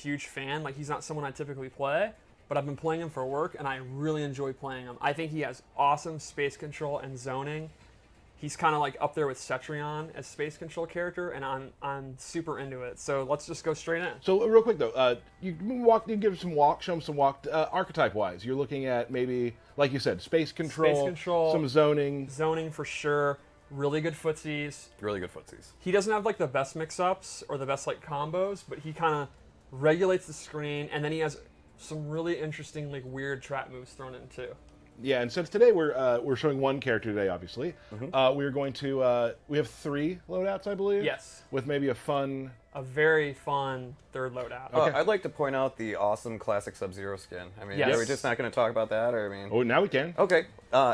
huge fan. Like, he's not someone I typically play, but I've been playing him for work, and I really enjoy playing him. I think he has awesome space control and zoning. He's kind of like up there with Cetrion as space control character, and I'm super into it. So let's just go straight in. So real quick though, you give some walk, show them some walk. Archetype wise, you're looking at maybe, like you said, space control, some zoning. Zoning for sure. Really good footsies. Really good footsies. He doesn't have like the best mix-ups or the best like combos, but he kind of regulates the screen, and then he has some really interesting like weird trap moves thrown in too. Yeah, and since today we're showing one character today, obviously, we're going to we have 3 loadouts, I believe. Yes. With maybe a very fun third loadout. Okay. I'd like to point out the awesome classic Sub-Zero skin. I mean, Yes. are we just not going to talk about that? Or I mean, Oh, now we can. okay,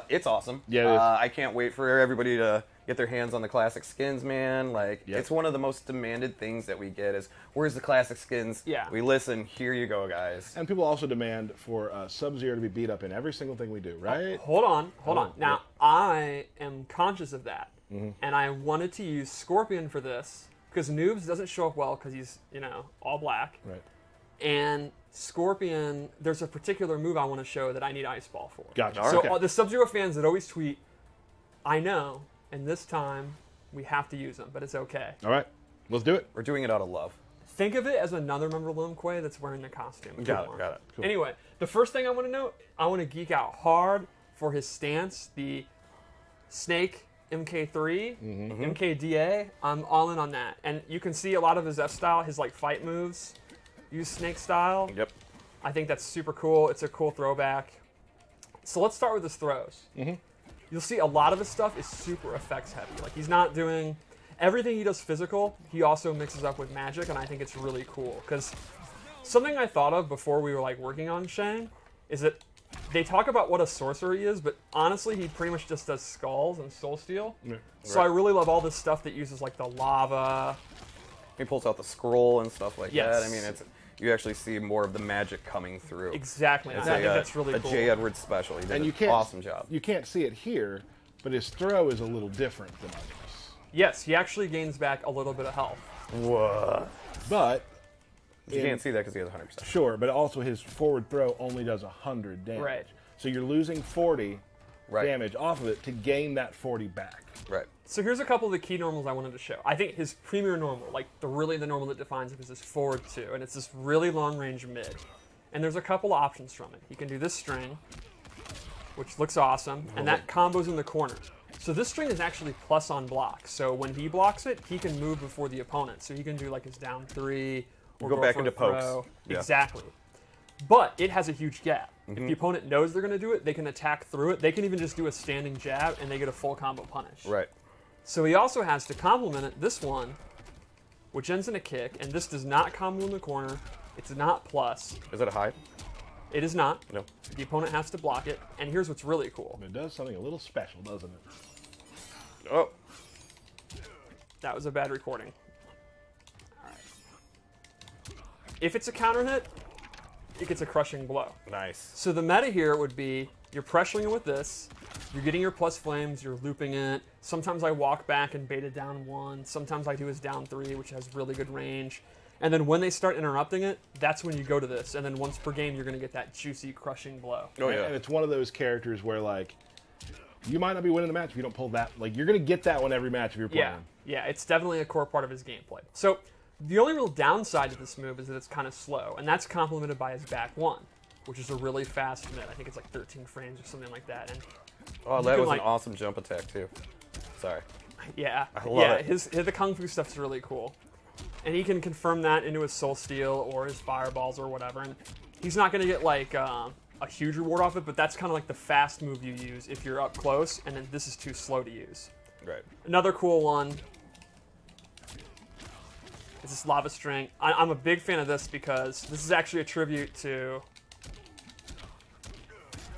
it's awesome. Yeah, it is. I can't wait for everybody to get their hands on the classic skins, man. Like, Yep. it's one of the most demanded things that we get is, where's the classic skins? Yeah. We listen, here you go, guys. And people also demand for Sub-Zero to be beat up in every single thing we do, right? Hold on. Now, I am conscious of that, and I wanted to use Scorpion for this because Noobs doesn't show up well because he's, all black. Right. And Scorpion, there's a particular move I want to show that I need Ice Ball for. Gotcha. So Okay. the Sub-Zero fans that always tweet, I know, and this time we have to use them, but it's okay. All right, let's do it. We're doing it out of love. Think of it as another member of Limquay that's wearing the costume. Got it. Cool. Anyway, the first thing I want to note, I want to geek out hard for his stance, the Snake MK3, MKDA. I'm all in on that. And you can see a lot of his F-style, his like fight moves, use Snake style. Yep. I think that's super cool. It's a cool throwback. So let's start with his throws. You'll see a lot of his stuff is super effects heavy. Like, he's not doing everything he does physical. He also mixes up with magic, and I think it's really cool. Because something I thought of before we were like working on Shang is that they talk about what a sorcerer he is, but honestly, he pretty much just does skulls and soul steal. Yeah. So I really love all this stuff that uses like the lava. He pulls out the scroll and stuff like Yes. that. I mean, you actually see more of the magic coming through. Exactly. It's I think that's really a cool. J. Edwards special. He did And an you can't awesome job. You can't see it here, but his throw is a little different than others. Yes, he actually gains back a little bit of health. What? But You can't see that because he has 100%. sure, but also his forward throw only does 100 damage. Right. So you're losing 40 Right. damage off of it to gain that 40 back. Right. So here's a couple of the key normals I wanted to show. I think his premier normal, like the normal that defines him, is his forward 2, and it's this really long range mid. And there's a couple of options from it. He can do this string, which looks awesome, and that combos in the corner. So this string is actually plus on block. So when he blocks it, he can move before the opponent. So he can do like his down 3 or Go back for a into pokes. throw. Yeah. Exactly. But it has a huge gap. If the opponent knows they're going to do it, they can attack through it. They can even just do a standing jab, and they get a full combo punish. Right. So he also has, to complement it, this one, which ends in a kick, and this does not combo in the corner. It's not plus. Is it a hide? It is not. No. The opponent has to block it, and here's what's really cool. But it does something a little special, doesn't it? Oh. That was a bad recording. All right. If it's a counter hit, it gets a crushing blow. Nice. So the meta here would be, you're pressuring it with this, you're getting your plus flames, you're looping it. Sometimes I walk back and bait it down 1. Sometimes I do his down 3, which has really good range. And then when they start interrupting it, that's when you go to this. And then once per game, you're going to get that juicy, crushing blow. Oh, yeah. And it's one of those characters where, like, you might not be winning the match if you don't pull that. Like, you're going to get that one every match if you're playing. Yeah, it's definitely a core part of his gameplay. So the only real downside to this move is that it's kind of slow, and that's complemented by his back 1, which is a really fast mid. I think it's like 13 frames or something like that. And Oh, you that can, was like- an awesome jump attack, too. Sorry. yeah, I love it. His the kung fu stuff is really cool, and he can confirm that into his soul steal or his fireballs or whatever. And he's not going to get like a huge reward off it, but that's kind of like the fast move you use if you're up close, and then this is too slow to use. Right. Another cool one is this Slava String. I'm a big fan of this because this is actually a tribute to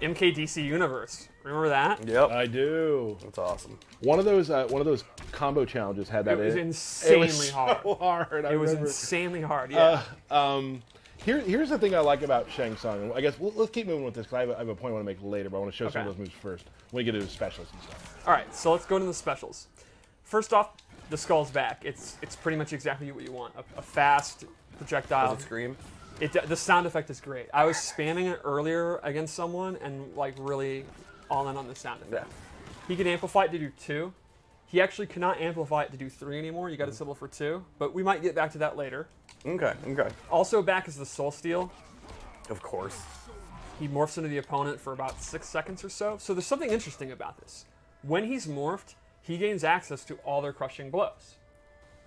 MKDC Universe. Remember that? Yep. I do. That's awesome. One of those combo challenges had that It was in it. insanely It was hard. so hard. I It was remember. insanely hard, yeah. Here's the thing I like about Shang Tsung. I guess let's keep moving with this because I have a point I want to make later, but I want to show some of Okay. those moves first when we get into the specials and stuff. All right, so let's go into the specials. First off, the skull's back. It's pretty much exactly what you want. A fast projectile. Does it scream? The sound effect is great. I was spamming it earlier against someone and like really all in on the sound effect. Yeah. He can amplify it to do 2. He actually cannot amplify it to do 3 anymore. You got to settle for 2, but we might get back to that later. Okay. Also back is the Soul Steal. Of course. He morphs into the opponent for about 6 seconds or so. So there's something interesting about this. When he's morphed, he gains access to all their crushing blows.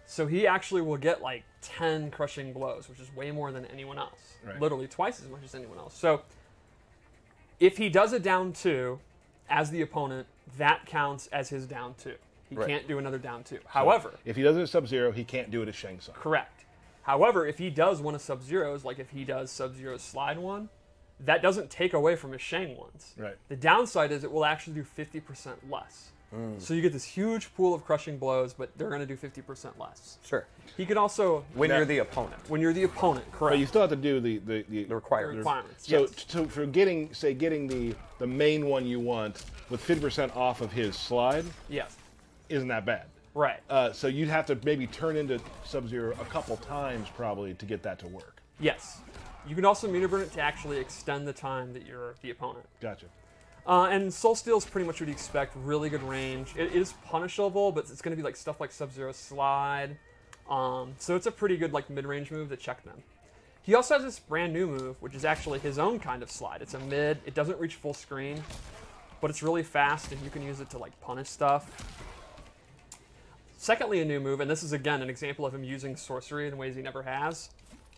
So he actually will get like 10 crushing blows, which is way more than anyone else. Right. Literally twice as much as anyone else. So if he does a down 2 as the opponent, that counts as his down 2. He can't do another down 2. However, if he does it at Sub-Zero, he can't do it as Shang Tsung. correct. However, if he does one of Sub-Zero's, like if he does Sub-Zero's slide one, that doesn't take away from his Shang ones. Right. The downside is it will actually do 50% less. So you get this huge pool of crushing blows, but they're going to do 50% less. Sure. He could also... When you're the opponent. When you're the opponent, correct. But you still have to do the The requirements. requirements. So, Yes. so for getting the main one you want with 50% off of his slide, Yes. isn't that bad. Right. So you'd have to maybe turn into Sub-Zero a couple times probably to get that to work. Yes. You can also meter burn it to actually extend the time that you're the opponent. Gotcha. And Soul Steal is pretty much what you expect. Really good range. It is punishable, but it's going to be like stuff like Sub-Zero Slide. So it's a pretty good like mid-range move to check them. He also has this brand new move, which is actually his own kind of slide. It's a mid. It doesn't reach full screen, but it's really fast, and you can use it to like punish stuff. Secondly, a new move, and this is again an example of him using sorcery in ways he never has,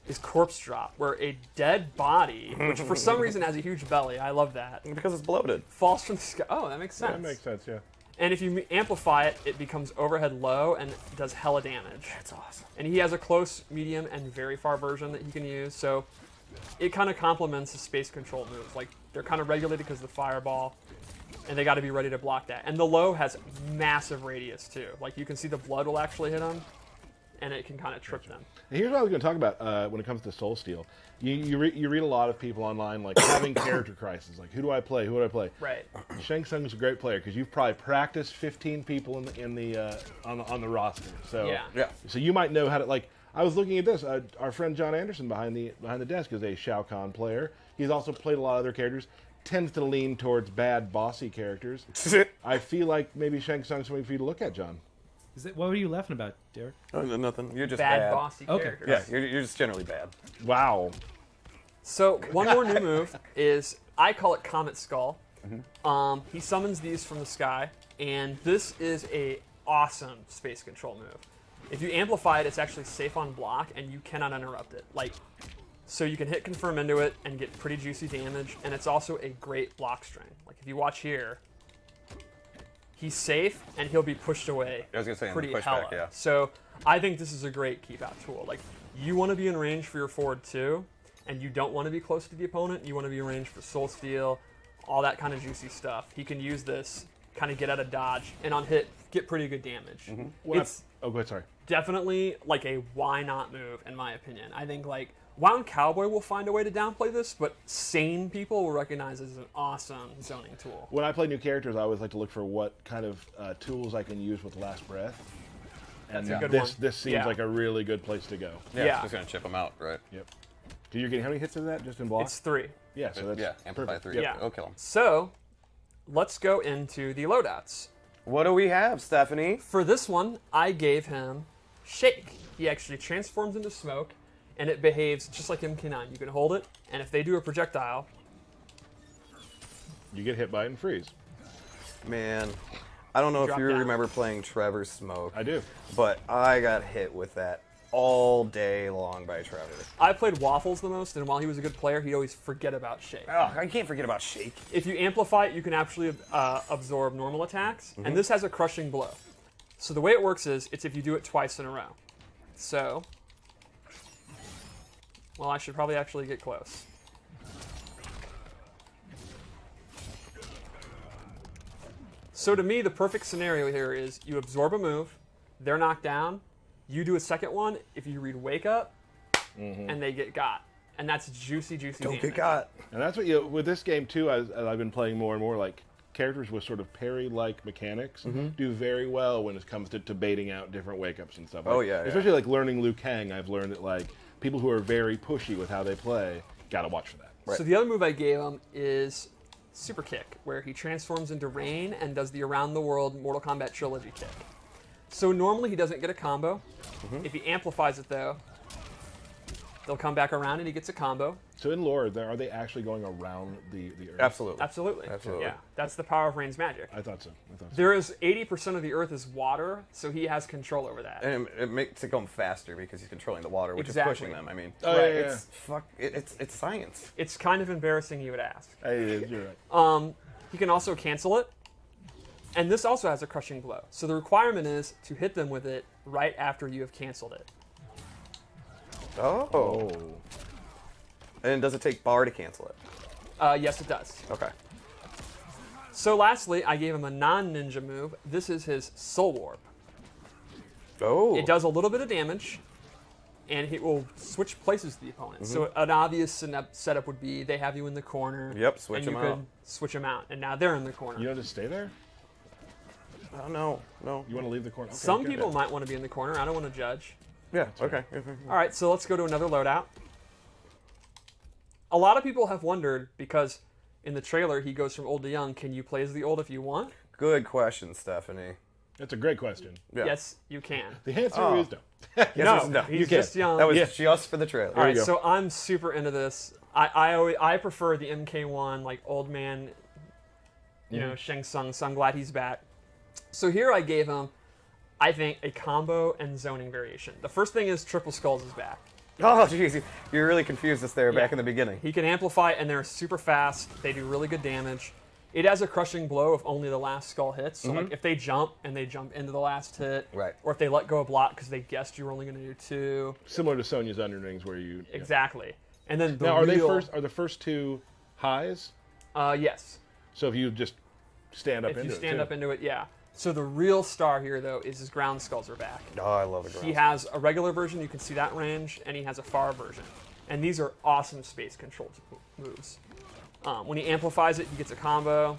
is Corpse Drop, where a dead body, which for some reason has a huge belly, I love that, Because it's bloated. falls from the sky. Oh, that makes sense. That makes sense, yeah. And if you amplify it, it becomes overhead low and does hella damage. That's awesome. And he has a close, medium, and very far version that he can use, so it kind of complements the space control moves. Like, they're kind of regulated because of the fireball, and they got to be ready to block that. And the low has massive radius, too. Like, you can see the blood will actually hit them, and it can kind of trip them. And here's what I was going to talk about when it comes to Soul Steal. You read a lot of people online like having character crisis, like who do I play? Who do I play? Right. Shang Tsung is a great player because you've probably practiced 15 people on the roster. So Yeah. So you might know how to like. I was looking at this. Our friend John Anderson behind the desk is a Shao Kahn player. He's also played a lot of other characters. Tends to lean towards bad, bossy characters. I feel like maybe Shang Tsung's something for you to look at, John. What were you laughing about, Derek? Oh, nothing. You're just Bad, bad. bossy Okay. characters. Yeah, you're just generally bad. Wow. So one more new move is, I call it Comet Skull. He summons these from the sky, and this is a awesome space control move. If you amplify it, it's actually safe on block, and you cannot interrupt it. Like, so you can hit confirm into it and get pretty juicy damage, and it's also a great block string. Like if you watch here, he's safe, and he'll be pushed away. I was gonna say, pretty pushback, hella. yeah. So I think this is a great keep out tool. Like, you want to be in range for your forward too, and you don't want to be close to the opponent. You want to be in range for Soul Steal, all that kind of juicy stuff. He can use this, kind of get out of dodge, and on hit, get pretty good damage. It's Oh, go ahead. Sorry. definitely like a why not move, in my opinion. I think like Wound Cowboy will find a way to downplay this, but sane people will recognize it as an awesome zoning tool. When I play new characters, I always like to look for what kind of tools I can use with Last Breath. And That's a good this one. this seems Yeah. like a really good place to go. Yeah, Yeah. it's just gonna chip them out, right? Yep. You're getting how many hits is that just in block? It's 3. Yeah, so that's Yeah, amplify perfect. 3. Yep. Yeah. It'll kill them. So let's go into the loadouts. What do we have, Stephanie? For this one, I gave him Shake. He actually transforms into smoke, and it behaves just like MK9. You can hold it, and if they do a projectile, You get hit by it and freeze. Man, I don't know if Drop you down. remember playing Trevor Smoke, I do. but I got hit with that all day long by Trevor. I played Waffles the most, and while he was a good player, he'd always forget about Shake. Oh, I can't forget about Shake. If you amplify it, you can actually absorb normal attacks, and this has a crushing blow. So the way it works is, it's if you do it twice in a row. So, well, I should probably actually get close. So to me, the perfect scenario here is you absorb a move, they're knocked down, you do a second one, if you read Wake Up, and they get got. And that's juicy, juicy Don't damage. get got. And that's what with this game too. As I've been playing more and more, like characters with sort of parry-like mechanics do very well when it comes to baiting out different wake-ups and stuff. Oh, Like, yeah, yeah. especially like learning Liu Kang. I've learned that like people who are very pushy with how they play gotta watch for that. Right. So the other move I gave him is Super Kick, where he transforms into Rain and does the Around the World Mortal Kombat Trilogy kick. So normally he doesn't get a combo. If he amplifies it though, they'll come back around and he gets a combo. So in lore, are they actually going around the Earth? Absolutely. Absolutely. Absolutely. Yeah, that's the power of Rain's magic. I thought so. There is 80% of the Earth is water, so he has control over that. And it makes it go faster because he's controlling the water, which Exactly. is pushing them. I mean, Oh, yeah, yeah, it's science. It's kind of embarrassing you would ask. You're right. He can also cancel it. And this also has a crushing blow. So the requirement is to hit them with it right after you have canceled it. Oh. And does it take bar to cancel it? Yes, it does. Okay. So lastly, I gave him a non-ninja move. This is his Soul Warp. Oh. It does a little bit of damage, and it will switch places with the opponent. So an obvious setup would be they have you in the corner. Yep, switch and them you out. could switch them out, and now they're in the corner. You don't just stay there? Oh, no. You want to leave the corner? Okay, Some good. people might want to be in the corner. I don't want to judge. Yeah, okay. All right, so let's go to another loadout. A lot of people have wondered, because in the trailer he goes from old to young, can you play as the old if you want? Good question, Stephanie. That's a great question. Yeah. Yes, you can. The answer is no. Yes, No, he's can. just young. That was Yeah. just for the trailer. All right, you go. so I'm super into this. I prefer the MK1, like old man, you know, Shang Tsung. So I'm glad he's back. So here I gave him, I think, a combo and zoning variation. The first thing is Triple Skulls is back. Oh, jeez. You really confused us there back Yeah. in the beginning. He can amplify, and they're super fast. They do really good damage. It has a crushing blow if only the last skull hits. So like if they jump and they jump into the last hit, Right. or if they let go a block because they guessed you were only going to do 2. Similar to Sonya's Underlings, where you Exactly. And then the Now, are real, the first two highs? Yes. So if you just stand up If into you it, stand too. up into it, yeah. So the real star here, though, is his ground skulls are back. Oh, I love it. He has a regular version, you can see that range, and he has a far version. And these are awesome space control moves. When he amplifies it, he gets a combo,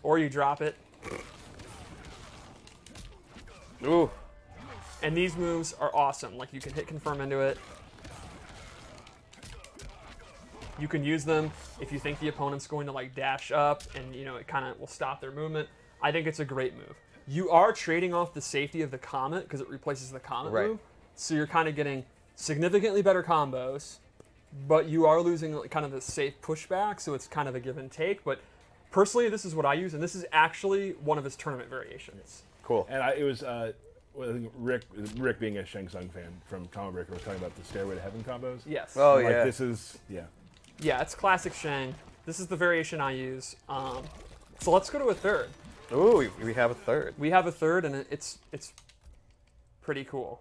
or you drop it. Ooh. And these moves are awesome. Like, you can hit confirm into it. You can use them if you think the opponent's going to like dash up and you know it kind of will stop their movement. I think it's a great move. You are trading off the safety of the Comet because it replaces the Comet Right. move. So you're kind of getting significantly better combos, but you are losing like, kind of the safe pushback, so it's kind of a give and take. But personally, this is what I use, and this is actually one of his tournament variations. Cool. And it was well, I think Rick being a Shang Tsung fan from Comic Breaker was talking about the Stairway to Heaven combos. Yes. Oh, Like, yeah. this is, yeah. Yeah, it's classic Shang. This is the variation I use. So let's go to a third. Ooh, we have a third. We have a third, and it's pretty cool.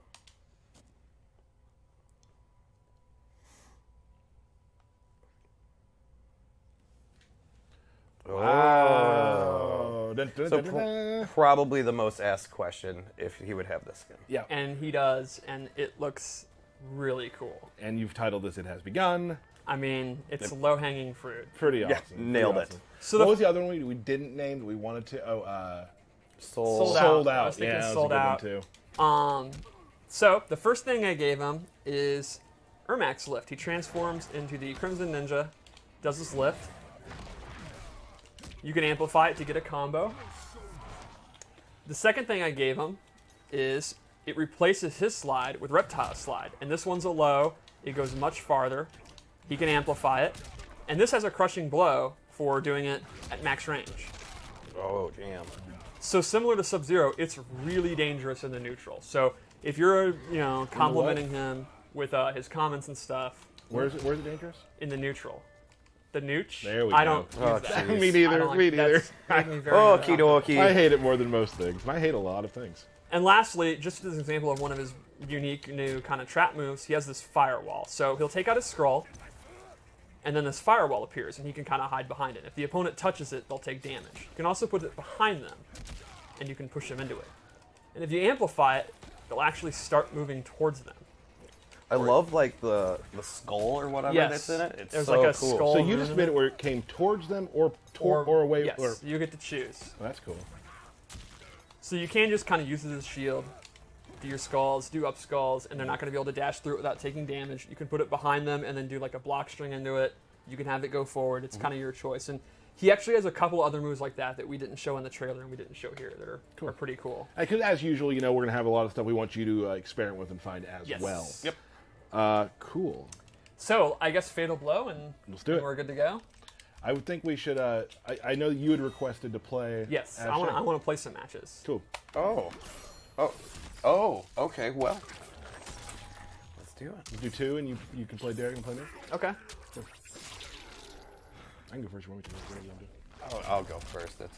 Oh. Dun, dun, So dun, dun, dun. probably the most asked question if he would have this skin. Yeah. And he does, and it looks really cool. And you've titled this "It Has Begun." I mean, it's low-hanging fruit. Pretty Yeah, awesome. nailed Pretty it. awesome. So What the was the other one we didn't name that we wanted to? Sold Sold Out. I Out. was thinking Yeah, that was Sold a good Out. one too. So the first thing I gave him is Ermac's lift. He transforms into the Crimson Ninja, does this lift. You can amplify it to get a combo. The second thing I gave him is it replaces his slide with Reptile's slide. And this one's a low. It goes much farther. He can amplify it. And this has a crushing blow for doing it at max range. Oh, damn. So similar to Sub-Zero, it's really dangerous in the neutral. So if you're, complimenting him with his comments and stuff Where's it dangerous? in the neutral, the nooch, There we I go. don't Oh, use that. jeez. Me I neither. don't like- Me neither. that's made me very Okie uncomfortable. dokie. I hate it more than most things. And I hate a lot of things. And lastly, just as an example of one of his unique new kind of trap moves, he has this firewall. So he'll take out his scroll, and then this firewall appears, and he can kind of hide behind it. If the opponent touches it, they'll take damage. You can also put it behind them, and you can push them into it. And if you amplify it, they'll actually start moving towards them. I love like the skull or whatever Yes. that's in it. It's There's so like a cool. skull. So you moon just in made it. it where it came towards them or away. Yes, Or, you get to choose. that's cool. So you can just kind of use it as a shield, do your skulls, do up skulls, and they're not going to be able to dash through it without taking damage. You can put it behind them and then do like a block string into it. You can have it go forward. It's kind of your choice. And he actually has a couple other moves like that we didn't show in the trailer and we didn't show here that are pretty cool. Because as usual, we're going to have a lot of stuff we want you to experiment with and find as well. Yep. Cool. So I guess Fatal Blow, and Let's do it. we're good to go. I would think we should. I know you had requested to play. Yes, as I Shang. want to play some matches. Cool. Oh. Okay. Well, let's do it. We'll do 2, and you can play Derek and play me. Okay. I can go first. You want me to? I'll go first. That's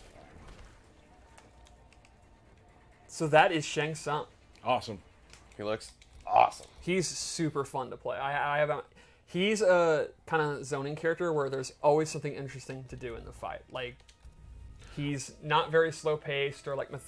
So that is Shang Tsung. Awesome. he looks awesome. He's super fun to play. I haven't. He's a kind of zoning character where there's always something interesting to do in the fight. Like, he's not very slow paced or like methodical.